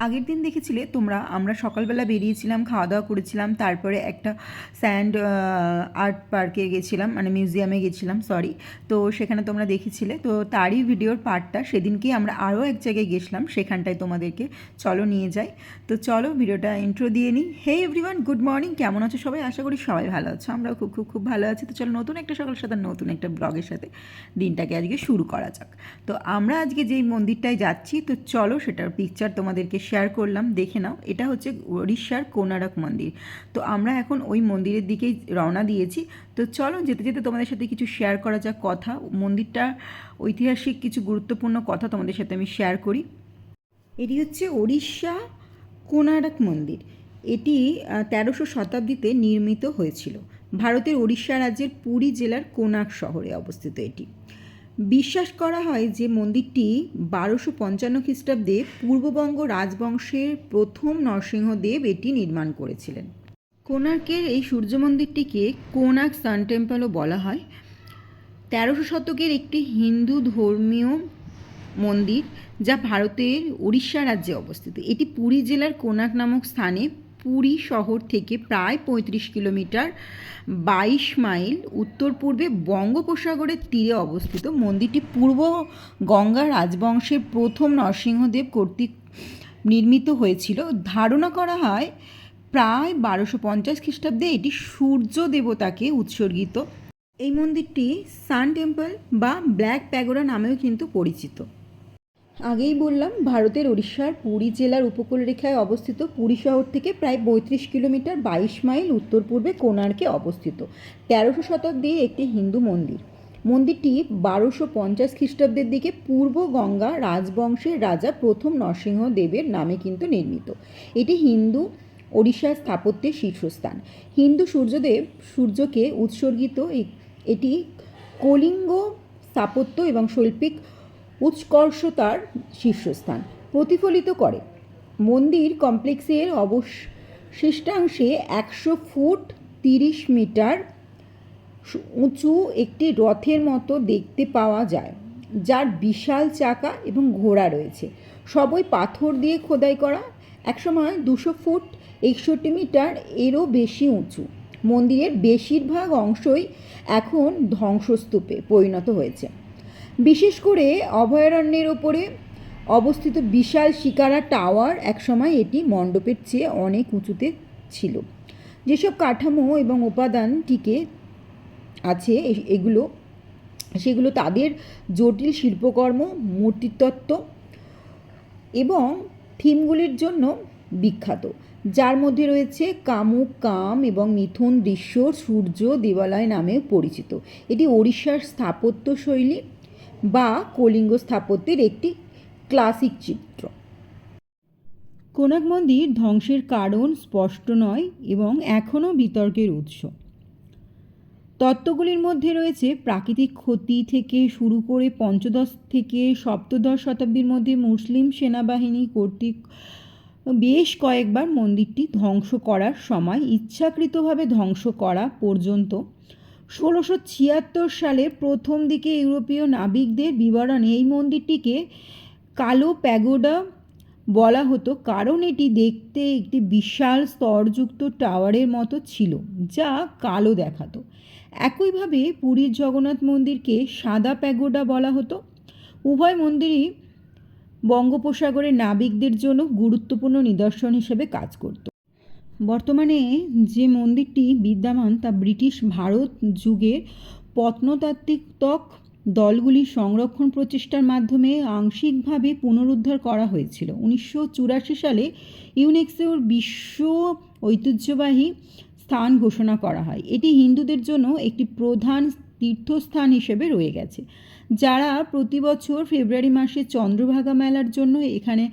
আগের দিন দেখেছিলে তোমরা, আমরা সকালবেলা বেরিয়েছিলাম, খাওয়া দাওয়া করেছিলাম, তারপরে একটা স্যান্ড আর্ট পার্কে গেছিলাম, মানে মিউজিয়ামে গেছিলাম, সরি। তো সেখানে তোমরা দেখেছিলে, তো তারই ভিডিওর পার্টটা সেদিনকেই আমরা আরও এক জায়গায় গেছিলাম, সেখানটায় তোমাদেরকে চলো নিয়ে যাই। তো চলো ভিডিওটা ইন্ট্রো দিয়ে নিই। হে এভরিওয়ান, গুড মর্নিং, কেমন আছো সবাই? আশা করি সবাই ভালো আছো, আমরাও খুব খুব খুব ভালো আছি। তো চলো নতুন একটা সকালের সাথে নতুন একটা ব্লগের সাথে দিনটাকে আজকে শুরু করা যাক। তো আমরা আজকে যেই মন্দিরটায় যাচ্ছি, তো চলো সেটার পিকচার তোমাদেরকে শেয়ার করলাম, দেখে নাও। এটা হচ্ছে উড়িষ্যার কোনারক মন্দির। তো আমরা এখন ওই মন্দিরের দিকেই রওনা দিয়েছি। তো চলো যেতে যেতে তোমাদের সাথে কিছু শেয়ার করা যাক কথা। মন্দিরটা ঐতিহাসিক কিছু গুরুত্বপূর্ণ কথা তোমাদের সাথে আমি শেয়ার করি। এটি হচ্ছে ওড়িশা কোনারক মন্দির। এটি 1300 শতাব্দীতে নির্মিত হয়েছিল। ভারতের ওড়িশা রাজ্যের পুরী জেলার কোনার্ক শহরে অবস্থিত এটি। বিশ্বাস করা হয় যে মন্দিরটি 1255 খ্রিস্টাব্দে পূর্ববঙ্গ রাজবংশের প্রথম নরসিংহদেব এটি নির্মাণ করেছিলেন। কোণার্কের এই সূর্য মন্দিরটিকে কোণার্ক সান টেম্পলও বলা হয়। 1300 শতকের একটি হিন্দু ধর্মীয় মন্দির, যা ভারতের উড়িষ্যা রাজ্যে অবস্থিত। এটি পুরী জেলার কোণার্ক নামক স্থানে পুরী শহর থেকে প্রায় 35 কিলোমিটার 22 মাইল উত্তর পূর্বে বঙ্গোপসাগরের তীরে অবস্থিত। মন্দিরটি পূর্ব গঙ্গা রাজবংশের প্রথম নরসিংহদেব কর্তৃক নির্মিত হয়েছিল। ধারণা করা হয় প্রায় 1250 খ্রিস্টাব্দে এটি সূর্য দেবতাকে উৎসর্গিত। এই মন্দিরটি সান টেম্পল বা ব্ল্যাক প্যাগোডা নামেও কিন্তু পরিচিত। আগেই বললাম, ভারতের উড়িষ্যার পুরী জেলার উপকূলরেখায় অবস্থিত। পুরী শহর থেকে প্রায় 35 কিলোমিটার 22 মাইল উত্তর পূর্বে কোণার্কে অবস্থিত। 1300 শতাব্দীর একটি হিন্দু মন্দির। মন্দিরটি 1250 খ্রিস্টাব্দের দিকে পূর্ব গঙ্গা রাজবংশের রাজা প্রথম নরসিংহদেবের নামে কিন্তু নির্মিত। এটি হিন্দু ওড়িশার স্থাপত্যের শীর্ষস্থান। হিন্দু সূর্যদেব সূর্যকে উৎসর্গিত এটি কলিঙ্গ স্থাপত্য এবং শৈল্পিক উৎকর্ষতার শীর্ষস্থান প্রতিফলিত করে। মন্দির কমপ্লেক্সের অবশিষ্টাংশে 100 ফুট 30 মিটার উঁচু একটি রথের মতো দেখতে পাওয়া যায়, যার বিশাল চাকা এবং ঘোড়া রয়েছে। সবই পাথর দিয়ে খোদাই করা। একসময় 200 ফুট 61 মিটার এরও বেশি উঁচু। মন্দিরের বেশিরভাগ অংশই এখন ধ্বংসস্তূপে পরিণত হয়েছে। বিশেষ করে অভয়ারণ্যের ওপরে অবস্থিত বিশাল শিকারা টাওয়ার একসময় এটি মণ্ডপের চেয়ে অনেক উঁচুতে ছিল। যেসব কাঠামো এবং উপাদান টিকে আছে সেগুলো তাদের জটিল শিল্পকর্ম, মূর্তিতত্ত্ব এবং থিমগুলির জন্য বিখ্যাত, যার মধ্যে রয়েছে কামুক কাম এবং মিথুন দৃশ্য সূর্য দেবালয় নামে পরিচিত। এটি ওড়িশার স্থাপত্য শৈলী বা কলিঙ্গ স্থাপত্যের একটি ক্লাসিক চিত্র। কোণার্ক মন্দির ধ্বংসের কারণ স্পষ্ট নয় এবং এখনও বিতর্কের উৎস। তত্ত্বগুলির মধ্যে রয়েছে প্রাকৃতিক ক্ষতি থেকে শুরু করে পঞ্চদশ থেকে সপ্তদশ শতাব্দীর মধ্যে মুসলিম সেনাবাহিনী কর্তৃক বেশ কয়েকবার মন্দিরটি ধ্বংস করার সময় ইচ্ছাকৃতভাবে ধ্বংস করা পর্যন্ত। 1676 সালের প্রথম দিকে ইউরোপীয় নাবিকদের বিবরণে এই মন্দিরটিকে কালো প্যাগোডা বলা হতো, কারণ এটি দেখতে একটি বিশাল স্তরযুক্ত টাওয়ারের মতো ছিল, যা কালো দেখাতো। একইভাবে পুরীর জগন্নাথ মন্দিরকে সাদা প্যাগোডা বলা হতো। উভয় মন্দিরই বঙ্গোপসাগরের নাবিকদের জন্য গুরুত্বপূর্ণ নিদর্শন হিসেবে কাজ করত। বর্তমানে যে মন্দিরটি বিদ্যমান তা ব্রিটিশ ভারত যুগের প্রত্নতাত্ত্বিক দলগুলির সংরক্ষণ প্রচেষ্টার মাধ্যমে আংশিকভাবে পুনরুদ্ধার করা হয়েছিল। 1984 সালে ইউনেস্কোর বিশ্ব ঐতিহ্যবাহী স্থান ঘোষণা করা হয়। এটি হিন্দুদের জন্য একটি প্রধান তীর্থস্থান হিসেবে রয়ে গেছে, যারা প্রতি বছর ফেব্রুয়ারি মাসে চন্দ্রভাগা মেলার জন্য এখানে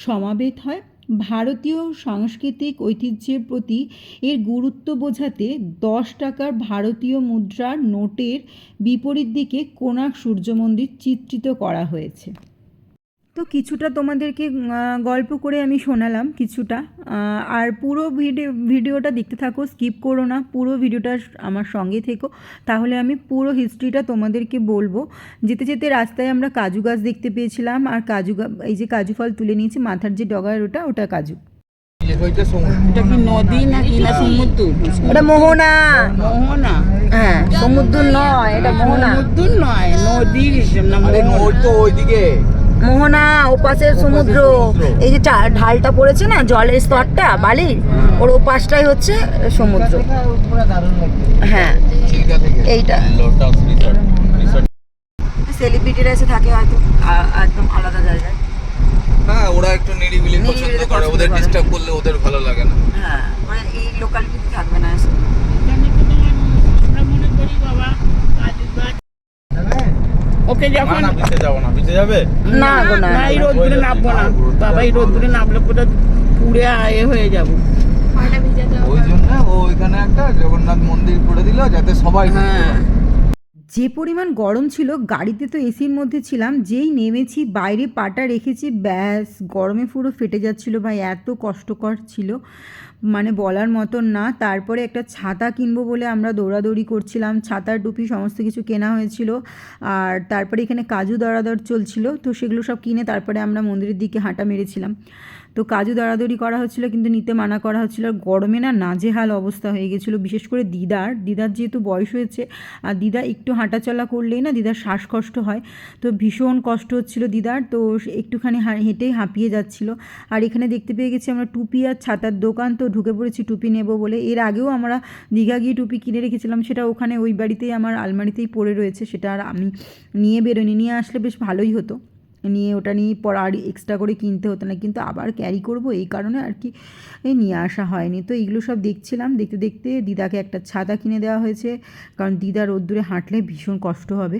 সমাবেত হয়। ভারতীয় সাংস্কৃতিক ঐতিহ্যের প্রতি এর গুরুত্ব বোঝাতে 10 টাকার ভারতীয় মুদ্রার নোটের বিপরীত দিকে কোণার্ক সূর্য মন্দির চিত্রিত করা হয়েছে। তো কিছুটা তোমাদেরকে গল্প করে আমি শোনালাম কিছুটা, আর পুরো ভিডিওটা দেখতে থাকো, স্কিপ করো না, পুরো ভিডিওটা আমার সঙ্গে থেকো, তাহলে আমি পুরো হিস্ট্রিটা তোমাদেরকে বলবো। যেতে যেতে রাস্তায় আমরা কাজু গাছ দেখতে পেয়েছিলাম, আর এই যে কাজু ফল তুলে নিয়েছি, মাথার যে ডগার ওটা কাজু। এটা কি নদী নাকি না সমুদ্র? এটা মোহনা। মোহনা? হ্যাঁ, সমুদ্র নয়, এটা মোহনা। সমুদ্র নয়, নদীর নাম। তো ওইদিকে মোহনা ওপাশের সমুদ্র। এই যে ঢালটা পড়েছে না, জলের স্তরটা বালির, ওর ওপাশটাই হচ্ছে সমুদ্র। হ্যাঁ, এইটা সেলিব্রিটিরা এসে থাকে হয়তো একদম আলাদা জায়গায়। হ্যাঁ, ওরা একটু নিরিবিলি পছন্দ করে, ওদের ডিস্টার্ব করলে ওদের ভালো লাগে না। হ্যাঁ, মানে এই লোকালিটিতে থাকবে না এসে। আমরা মনে করি বাবা কাজু গাছ। ওকে যখন বিচে যাবো না, বিচে যাবে না গো, না, না, এই রোদ্দুরে নামবো না বাবা, এই রোদ্দুরে নামলে পুরো পুড়ে হয়ে যাবো। ওই জন্য ওইখানে একটা জগন্নাথ মন্দির করে দিল যাতে সবাই হ্যাঁ, যে পরিমাণ গরম ছিল, গাড়িতে তো এসির মধ্যে ছিলাম, যেই নেমেছি বাইরে পাটা রেখেছি, ব্যাস গরমে পুরো ফেটে যাচ্ছিল ভাই, এত কষ্টকর ছিল মানে বলার মতন না। তারপরে একটা ছাতা কিনবো বলে আমরা দৌড়াদৌড়ি করছিলাম, ছাতা টুপি সমস্ত কিছু কেনা হয়েছিল, আর তারপরে এখানে কাজু দরাদর চলছিল, তো সেগুলো সব কিনে তারপরে আমরা মন্দিরের দিকে হাঁটা মেরেছিলাম। তো কাজু দরাদরি করা হচ্ছিলো, কিন্তু নিতে মানা করা হচ্ছিলো, গরমে না নাজেহাল অবস্থা হয়ে গেছিলো, বিশেষ করে দিদার যেহেতু বয়স হয়েছে, আর দিদা একটু হাঁটাচলা করলেই না দিদার শ্বাসকষ্ট হয়, তো ভীষণ কষ্ট হচ্ছিলো দিদার, তো একটুখানি হেঁটেই হাঁপিয়ে যাচ্ছিলো। আর এখানে দেখতে পেয়ে গেছি আমরা টুপি আর ছাতার দোকান, তো ঢুকে পড়েছি টুপি নেব বলে। এর আগেও আমরা দীঘা গিয়ে টুপি কিনে রেখেছিলাম, সেটা ওখানে ওই বাড়িতেই আমার আলমারিতেই পড়ে রয়েছে, সেটা আর আমি নিয়ে বেরোনি, নিয়ে আসলে বেশ ভালোই হতো, নিয়ে ওটা নিয়ে পর আর এক্সট্রা করে কিনতে হতো না, কিন্তু আবার ক্যারি করব এই কারণে আর কি নিয়ে আসা হয়নি। তো এইগুলো সব দেখছিলাম, দেখতে দেখতে দিদাকে একটা ছাতা কিনে দেওয়া হয়েছে, কারণ দিদা রোদ্দুরে হাঁটলে ভীষণ কষ্ট হবে,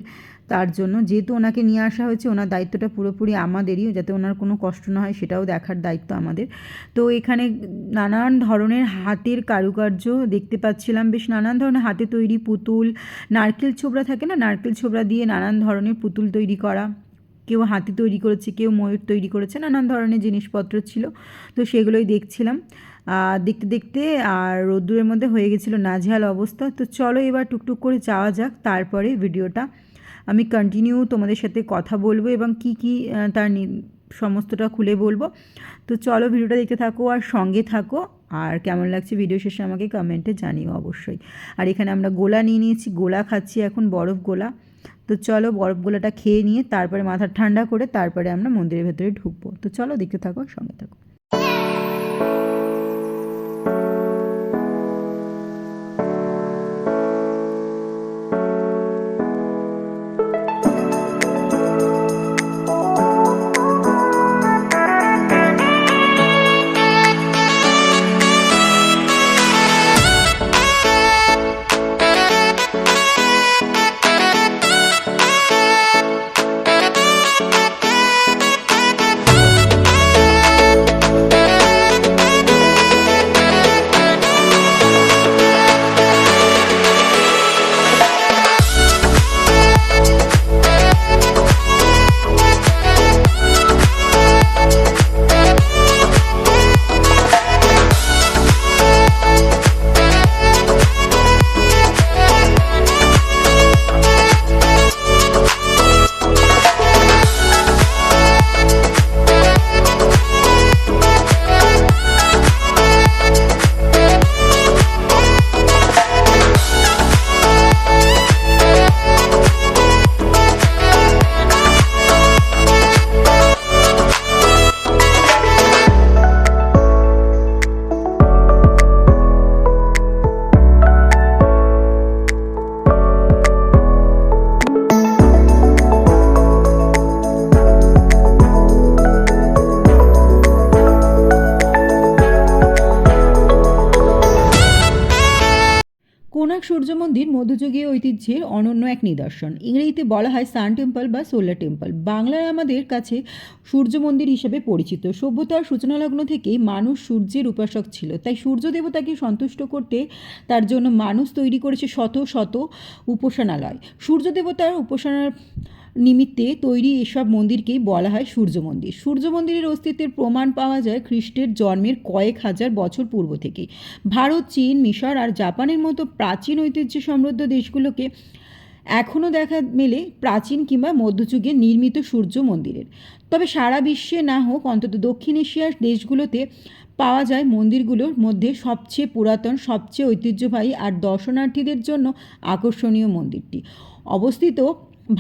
তার জন্য যেহেতু ওনাকে নিয়ে আসা হয়েছে, ওনার দায়িত্বটা পুরোপুরি আমাদেরই, যাতে ওনার কোনো কষ্ট না হয় সেটাও দেখার দায়িত্ব আমাদের। তো এখানে নানান ধরনের হাতের কারুকার্য দেখতে পাচ্ছিলাম, বেশ নানান ধরনের হাতে তৈরি পুতুল, নারকেল ছোবড়া থাকে না, নারকেল ছোবড়া দিয়ে নানান ধরনের পুতুল তৈরি করা, কেউ হাতি তৈরি করেছে, কেউ ময়ূর তৈরি করেছে, নানান ধরনের জিনিসপত্র ছিল, তো সেগুলোই দেখছিলাম দেখতে দেখতে, আর রোদ্দুরের মধ্যে হয়ে গেছিলো নাজেহাল অবস্থা। তো চলো এবার টুকটুক করে যাওয়া যাক, তারপরে ভিডিওটা আমি কন্টিনিউ তোমাদের সাথে কথা বলবো এবং কি তার সমস্তটা খুলে বলবো। তো চলো ভিডিওটা দেখতে থাকো আর সঙ্গে থাকো, আর কেমন লাগছে ভিডিও শেষে আমাকে কমেন্টে জানিও অবশ্যই। আর এখানে আমরা গোলা নিয়ে নিয়েছি, গোলা খাচ্ছি এখন, বরফ গোলা। তো চলো বরফ গোলাটা খেয়ে নিয়ে তারপরে মাথা ঠান্ডা করে তারপরে আমরা মন্দিরের ভেতরে ঢুকবো। তো চলো দেখতে থাকো, সঙ্গে থাকো। কোনার্ক সূর্য মন্দির মধ্যযুগীয় ঐতিহ্যের অনন্য এক নিদর্শন। ইংরেজিতে বলা হয় সান টেম্পল বা সোলার টেম্পল। বাংলায় আমাদের কাছে সূর্য মন্দির হিসেবে পরিচিত। সভ্যতার সূচনালগ্ন থেকেই মানুষ সূর্যের উপাসক ছিল, তাই সূর্য দেবতাকে সন্তুষ্ট করতে তার জন্য মানুষ তৈরি করেছে শত শত উপাসনালয়। সূর্য দেবতার উপাসনার নিমিত্তে তৈরি এসব মন্দিরকেই বলা হয় সূর্য মন্দির। সূর্য মন্দিরের অস্তিত্বের প্রমাণ পাওয়া যায় খ্রিস্টের জন্মের কয়েক হাজার বছর পূর্ব থেকেই। ভারত, চীন, মিশর আর জাপানের মতো প্রাচীন ঐতিহ্য সমৃদ্ধ দেশগুলোকে এখনও দেখা মেলে প্রাচীন কিংবা মধ্যযুগে নির্মিত সূর্য মন্দিরের। তবে সারা বিশ্বে না হোক, অন্তত দক্ষিণ এশিয়ার দেশগুলোতে পাওয়া যায় মন্দিরগুলোর মধ্যে সবচেয়ে পুরাতন, সবচেয়ে ঐতিহ্যবাহী আর দর্শনার্থীদের জন্য আকর্ষণীয় মন্দিরটি। অবস্থিত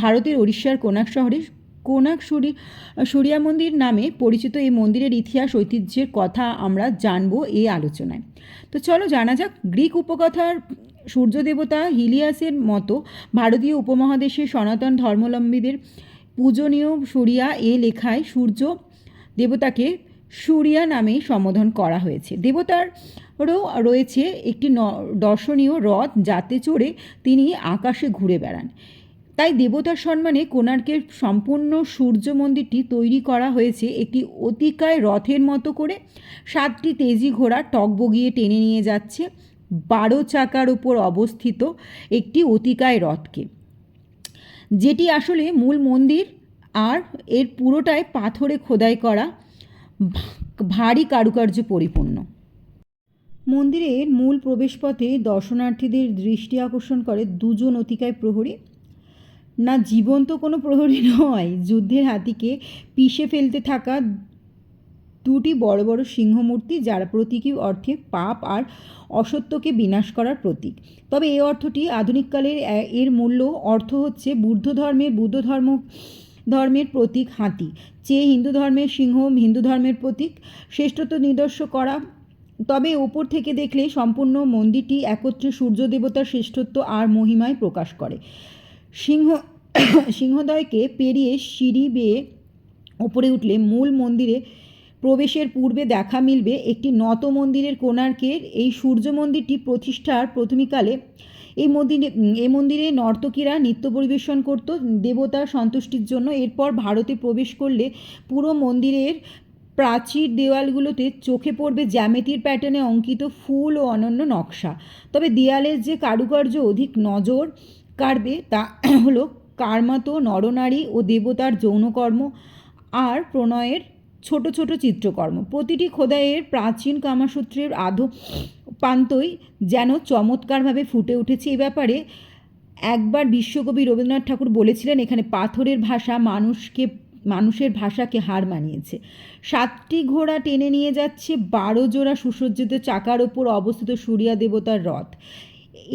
ভারতের ওড়িশার কোনাক শহরে কোনাক সূর্যা মন্দির নামে পরিচিত এই মন্দিরের ইতিহাস, ঐতিহ্যের কথা আমরা জানবো এই আলোচনায়। তো চলো জানা যাক। গ্রিক উপকথার সূর্য দেবতা হিলিয়াসের মতো ভারতীয় উপমহাদেশের সনাতন ধর্মাবলম্বীদের পূজনীয় সূর্যা এ লেখায় সূর্য দেবতাকে সূর্যা নামেই সম্বোধন করা হয়েছে। দেবতারও রয়েছে একটি দর্শনীয় রথ, যাতে চড়ে তিনি আকাশে ঘুরে বেড়ান। তাই দেবতার সম্মানে কোণার্কের সম্পূর্ণ সূর্য মন্দিরটি তৈরি করা হয়েছে একটি অতিকায় রথের মতো করে। 7টি তেজি ঘোড়া টগবগিয়ে টেনে নিয়ে যাচ্ছে 12 চাকার উপর অবস্থিত একটি অতিকায় রথকে, যেটি আসলে মূল মন্দির, আর এর পুরোটাই পাথরে খোদাই করা, ভারী কারুকার্য পরিপূর্ণ। মন্দিরের মূল প্রবেশপথে দর্শনার্থীদের দৃষ্টি আকর্ষণ করে দুজন অতিকায় প্রহরী। না, জীবন্ত কোনো প্রহরী নয়, যুদ্ধের হাতিকে পিষে ফেলতে থাকা দুটি বড় বড় সিংহমূর্তি, যারা প্রতীকী অর্থে পাপ আর অসত্যকে বিনাশ করার প্রতীক। তবে এই অর্থটি আধুনিককালের এর মূল্য অর্থ হচ্ছে বুদ্ধ ধর্মের প্রতীক হাতি, চেয়ে হিন্দু ধর্মের সিংহ হিন্দু ধর্মের প্রতীক শ্রেষ্ঠত্ব নিদর্শ করা। তবে ওপর থেকে দেখলে সম্পূর্ণ মন্দিরটি একত্রে সূর্য দেবতার শ্রেষ্ঠত্ব আর মহিমায় প্রকাশ করে। সিংহদ্বয়কে পেরিয়ে সিঁড়ি বেয়ে ওপরে উঠলে মূল মন্দিরে প্রবেশের পূর্বে দেখা মিলবে একটি নত মন্দিরের। কোণার্কের এই সূর্য মন্দিরটি প্রতিষ্ঠার প্রথমকালে এই মন্দিরে নর্তকীরা নৃত্য পরিবেশন করত দেবতার সন্তুষ্টির জন্য। এরপর ভারতে প্রবেশ করলে পুরো মন্দিরের প্রাচীর দেওয়ালগুলোতে চোখে পড়বে জ্যামিতির প্যাটার্নে অঙ্কিত ফুল ও অনন্য নকশা। তবে দেয়ালের যে কারুকার্য অধিক নজর কাড়বে তা হলো কার্মাত নরনারী ও দেবতার যৌনকর্ম আর প্রণয়ের ছোট ছোট চিত্রকর্ম। প্রতিটি খোদাইয়ের প্রাচীন কামাসূত্রের প্রান্তই যেন চমৎকারভাবে ফুটে উঠেছে। এ ব্যাপারে একবার বিশ্বকবি রবীন্দ্রনাথ ঠাকুর বলেছিলেন, এখানে পাথরের ভাষা মানুষের ভাষাকে হার মানিয়েছে। 7টি ঘোড়া টেনে নিয়ে যাচ্ছে 12 জোড়া সুসজ্জিত চাকার ওপর অবস্থিত সূর্যা দেবতার রথ।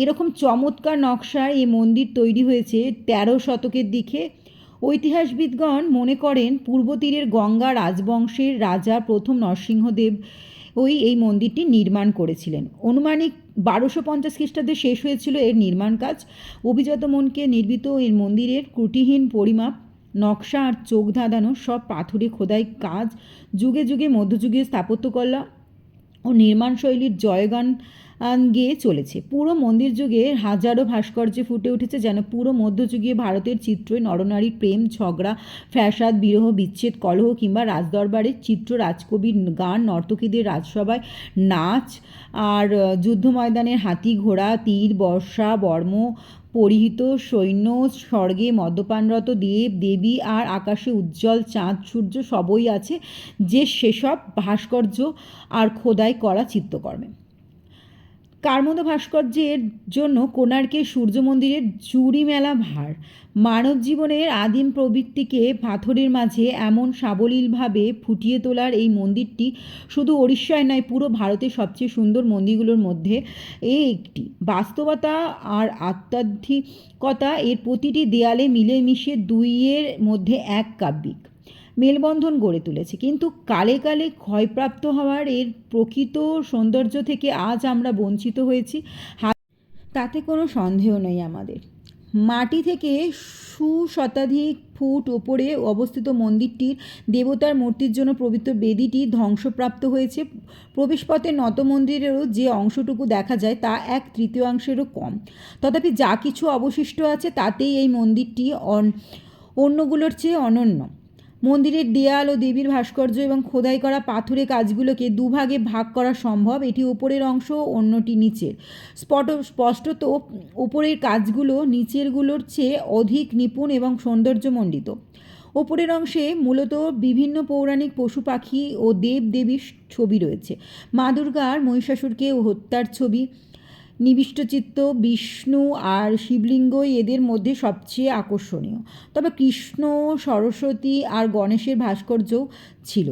এরকম চমৎকার নকশায় এই মন্দির তৈরি হয়েছে 13 শতকের দিকে। ঐতিহাসবিদগণ মনে করেন পূর্ব তীরের গঙ্গা রাজবংশের রাজা প্রথম নরসিংহদেব এই মন্দিরটি নির্মাণ করেছিলেন। অনুমানিক 1250 খ্রিস্টাব্দে শেষ হয়েছিল এর নির্মাণ কাজ। অভিজাত মনকে নির্মিত এই মন্দিরের ত্রুটিহীন পরিমাপ, নকশা আর চোখ ধাঁধানো সব পাথরে খোদাই কাজ যুগে যুগে মধ্যযুগীয় স্থাপত্যকলা ও নির্মাণ শৈলীর জয়গান গেয়ে চলেছে। পুরো মন্দির যুগে হাজারো ভাস্কর্যে ফুটে উঠেছে যেন পুরো মধ্যযুগীয় ভারতের চিত্রই। নরনারীর প্রেম, ঝগড়া, ফ্যাসাদ, বিরহ, বিচ্ছেদ, কলহ কিংবা রাজদরবারের চিত্র, রাজকবির গান, নর্তকীদের রাজসভায় নাচ আর যুদ্ধ ময়দানের হাতি ঘোড়া, তীর, বর্ষা, বর্ম পরিহিত সৈন্য, স্বর্গে মদ্যপানরত দেব দেবী আর আকাশে উজ্জ্বল চাঁদ সূর্য সবই আছে যে সেসব ভাস্কর্য আর খোদাই করা চিত্রকর্মে। কার্মদ ভাস্কর্যের জন্য কোণার্কের সূর্য মন্দিরের জুড়ি মেলা ভার। মানব জীবনের আদিম প্রবৃত্তিকে পাথরের মাঝে এমন সাবলীলভাবে ফুটিয়ে তোলার এই মন্দিরটি শুধু ওড়িশায় নয়, পুরো ভারতের সবচেয়ে সুন্দর মন্দিরগুলোর মধ্যে একটি। বাস্তবতা আর আধ্যাত্মিকতা এর প্রতিটি দেয়ালে মিলেমিশে দুইয়ের মধ্যে এক কাব্যিক মেলবন্ধন গড়ে তুলেছে। কিন্তু কালে কালে ক্ষয়প্রাপ্ত হওয়ার এর প্রকৃত সৌন্দর্য থেকে আজ আমরা বঞ্চিত হয়েছি, তাতে কোনো সন্দেহ নেই আমাদের। মাটি থেকে শতাধিক ফুট ওপরে অবস্থিত মন্দিরটির দেবতার মূর্তির জন্য পবিত্র বেদিটি ধ্বংসপ্রাপ্ত হয়েছে। প্রবেশপথে নত মন্দিরেরও যে অংশটুকু দেখা যায় তা 1/3 কম। তথাপি যা কিছু অবশিষ্ট আছে তাতেই এই মন্দিরটি অন্যগুলোর চেয়ে অনন্য। মন্দিরের দেয়াল ও দেবীর ভাস্কর্য এবং খোদাই করা পাথুরে কাজগুলোকে দুভাগে ভাগ করা সম্ভব। এটি ওপরের অংশ, অন্যটি নিচের। স্পষ্টত ওপরের কাজগুলো নিচেরগুলোর চেয়ে অধিক নিপুণ এবং সৌন্দর্যমণ্ডিত। ওপরের অংশে মূলত বিভিন্ন পৌরাণিক পশু পাখি ও দেব দেবীর ছবি রয়েছে। মা দুর্গার মহিষাসুরকে হত্যার ছবি, নিবিষ্টচিত্ত বিষ্ণু আর শিবলিঙ্গই এদের মধ্যে সবচেয়ে আকর্ষণীয়। তবে কৃষ্ণ, সরস্বতী আর গণেশের ভাস্কর্যও ছিল,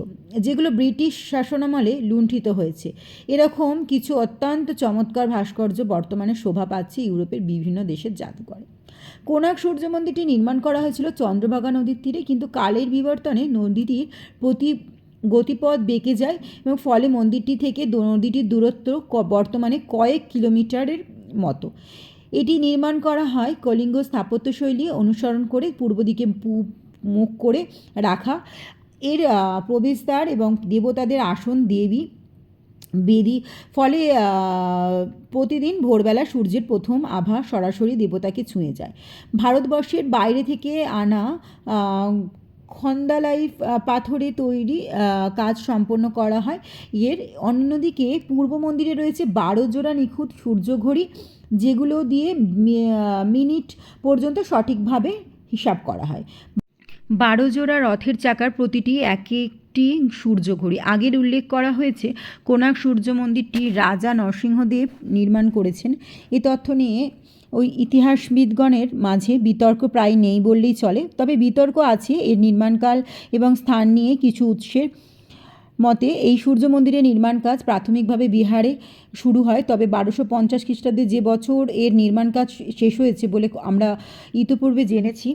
যেগুলো ব্রিটিশ শাসনামলে লুণ্ঠিত হয়েছে। এরকম কিছু অত্যন্ত চমৎকার ভাস্কর্য বর্তমানে শোভা পাচ্ছে ইউরোপের বিভিন্ন দেশের জাদুঘরে। কোণার্ক সূর্য মন্দিরটি নির্মাণ করা হয়েছিল চন্দ্রভাগা নদীর তীরে, কিন্তু কালের বিবর্তনে নদীটির প্রতি গতিপথ বেঁকে যায় এবং ফলে মন্দিরটি থেকে নদীটির দূরত্ব বর্তমানে কয়েক কিলোমিটারের মতো। এটি নির্মাণ করা হয় কলিঙ্গ স্থাপত্যশৈলী অনুসরণ করে, পূর্ব দিকে মুখ করে রাখা। এর প্রবেশদ্বার এবং দেবতাদের আসন দেবী বেদি, ফলে প্রতিদিন ভোরবেলা সূর্যের প্রথম আভা সরাসরি দেবতাকে ছুঁয়ে যায়। ভারতবর্ষের বাইরে থেকে আনা খন্দালাই পাথরে তৈরি কাজ সম্পন্ন করা হয়। এর অন্যদিকে পূর্ব মন্দিরে রয়েছে 12 জোড়া নিখুঁত সূর্যঘড়ি, যেগুলো দিয়ে মিনিট পর্যন্ত সঠিকভাবে হিসাব করা হয়। 12 জোড়া রথের চাকার প্রতিটি এক একটি সূর্যঘড়ি। আগের উল্লেখ করা হয়েছে কোণার্ক সূর্য মন্দিরটি রাজা নরসিংহদেব নির্মাণ করেছেন। এ তথ্য নিয়ে ওই ইতিহাসবিদগণের মাঝে বিতর্ক প্রায় নেই বললেই চলে। তবে বিতর্ক আছে এর নির্মাণকাল এবং স্থান নিয়ে। কিছু উৎসের মতে এই সূর্য মন্দিরের নির্মাণ কাজ প্রাথমিকভাবে বিহারে শুরু হয়, তবে 1250 খ্রিস্টাব্দে যে বছর এর নির্মাণ কাজ শেষ হয়েছে বলে আমরা ইতিপূর্বে জেনেছি,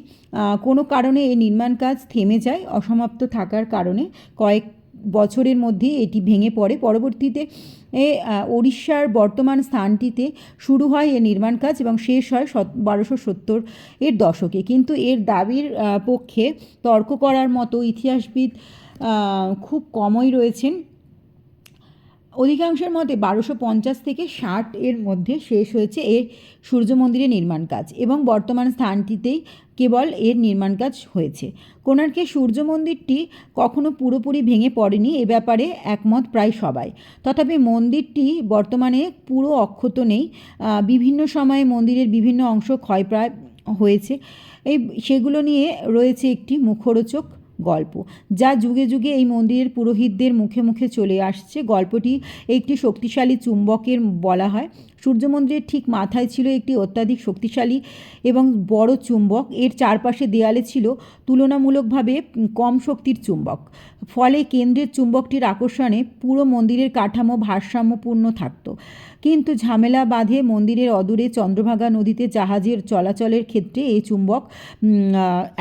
কোনো কারণে এই নির্মাণ কাজ থেমে যায়। অসমাপ্ত থাকার কারণে কয়েক বছরের মধ্যে এটি ভেঙে পড়ে। পরবর্তীতে ওড়িশার বর্তমান স্থানটিতে শুরু হয় এর নির্মাণ কাজ এবং শেষ হয় 1270 এর দশকে। কিন্তু এর দাবির পক্ষে তর্ক করার মতো ইতিহাসবিদ খুব কমই রয়েছেন। অধিকাংশের মতে 1250 থেকে 60 এর মধ্যে শেষ হয়েছে এর সূর্য মন্দিরের নির্মাণ কাজ এবং বর্তমান স্থানটিতেই কেবল এর নির্মাণ কাজ হয়েছে। কোণার্কের সূর্য মন্দিরটি কখনো পুরোপুরি ভেঙে পড়েনি, এ ব্যাপারে একমত প্রায় সবাই। তথাপি মন্দিরটি বর্তমানে পুরো অক্ষত নেই। বিভিন্ন সময়ে মন্দিরের বিভিন্ন অংশ ক্ষয়প্রায় হয়েছে। সেগুলো নিয়ে রয়েছে একটি মুখরোচক গল্প, যা যুগে যুগে এই মন্দিরের পুরোহিতদের মুখে মুখে চলে আসছে। গল্পটি একটি শক্তিশালী চুম্বকের বলা হয়। সূর্য মন্দিরের ঠিক মাথায় ছিল একটি অত্যাধিক শক্তিশালী এবং বড় চুম্বক। এর চারপাশে দেয়ালে ছিল তুলনামূলকভাবে কম শক্তির চুম্বক। ফলে কেন্দ্রের চুম্বকটির আকর্ষণে পুরো মন্দিরের কাঠামো ভারসাম্যপূর্ণ থাকত। কিন্তু ঝামেলা বাঁধে মন্দিরের অদূরে চন্দ্রভাগা নদীতে জাহাজের চলাচলের ক্ষেত্রে এই চুম্বক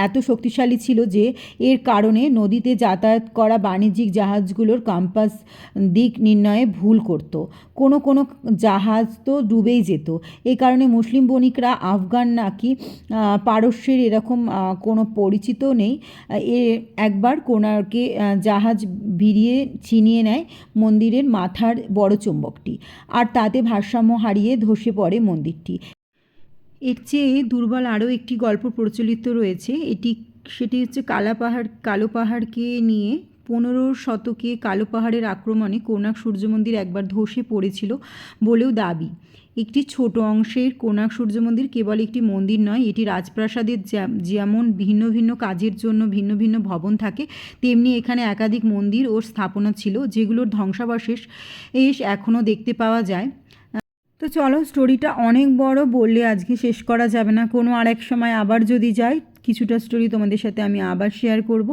এত শক্তিশালী ছিল যে এর কারণে নদীতে যাতায়াত করা বাণিজ্যিক জাহাজগুলোর কম্পাস দিক নির্ণয়ে ভুল করত। কোনো কোনো জাহাজ তো ডুবেই যেত। এই কারণে মুসলিম বণিকরা আফগান নাকি পারস্যের এরকম কোনো পরিচিত নেই একবার কোণার্কে জাহাজ ভিড়িয়ে ছিনিয়ে নেয় মন্দিরের মাথার বড় চুম্বকটি, আর তাতে ভারসাম্য হারিয়ে ধসে পড়ে মন্দিরটি। এর চেয়ে দুর্বল আরও একটি গল্প প্রচলিত রয়েছে। সেটি হচ্ছে কালো পাহাড়কে নিয়ে। 15 শতকে কালো পাহাড়ের আক্রমণে কোণার্ক সূর্য মন্দির একবার ধসে পড়েছিল বলেও দাবি। একটি ছোট অংশের কোণার্ক সূর্য মন্দির কেবল একটি মন্দির নয়, এটি রাজপ্রাসাদের যেমন ভিন্ন ভিন্ন কাজের জন্য ভিন্ন ভিন্ন ভবন থাকে, তেমনি এখানে একাধিক মন্দির ও স্থাপনা ছিল, যেগুলোর ধ্বংসাবশেষ এখনও দেখতে পাওয়া যায়। তো চলো, স্টোরিটা অনেক বড়, বললে আজকে শেষ করা যাবে না। কোনো আর এক সময় আবার যদি যাই, কিছুটা স্টোরি তোমাদের সাথে আমি আবার শেয়ার করব।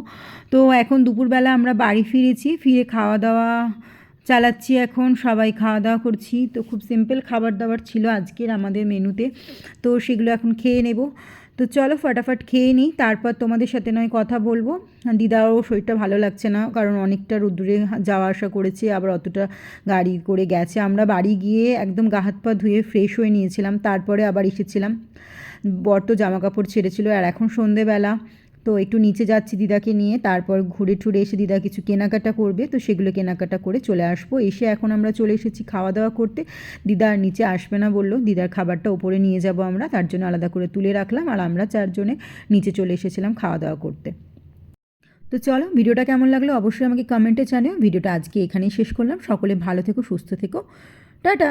তো এখন দুপুরবেলা আমরা বাড়ি ফিরে খাওয়া দাওয়া চালাচ্ছি। এখন সবাই খাওয়া দাওয়া করছি। তো খুব সিম্পল খাবার দাবার ছিল আজকের আমাদের মেনুতে, তো সেগুলো এখন খেয়ে নেব। তো চলো ফটাফট খেয়ে নিই, তারপর তোমাদের সাথে নয় কথা বলবো। দিদারও শরীরটা ভালো লাগছে না, কারণ অনেকটা রোদ্দুরে যাওয়া আসা করেছে, আবার অতটা গাড়ি করে গেছে। আমরা বাড়ি গিয়ে একদম গা হাত পা ধুয়ে ফ্রেশ হয়ে নিয়েছিলাম, তারপরে আবার এসেছিলাম। বর তো জামা কাপড় ছেড়েছিল। আর এখন সন্ধেবেলা, তো একটু নিচে যাচ্ছি দিদাকে নিয়ে, তারপর ঘুরে ঠুরে এসে দিদা কিছু কেনাকাটা করবে, তো সেগুলো কেনাকাটা করে চলে আসবো। এসে এখন আমরা চলে এসেছি খাওয়া দাওয়া করতে। দিদা আর নিচে আসবে না বললো, দিদার খাবারটা ওপরে নিয়ে যাব আমরা, তার জন্য আলাদা করে তুলে রাখলাম, আর আমরা চারজনে নিচে চলে এসেছিলাম খাওয়া দাওয়া করতে। তো চলো, ভিডিওটা কেমন লাগলো অবশ্যই আমাকে কমেন্টে জানিও। ভিডিওটা আজকে এখানেই শেষ করলাম। সকলে ভালো থেকো, সুস্থ থেকো, টাটা।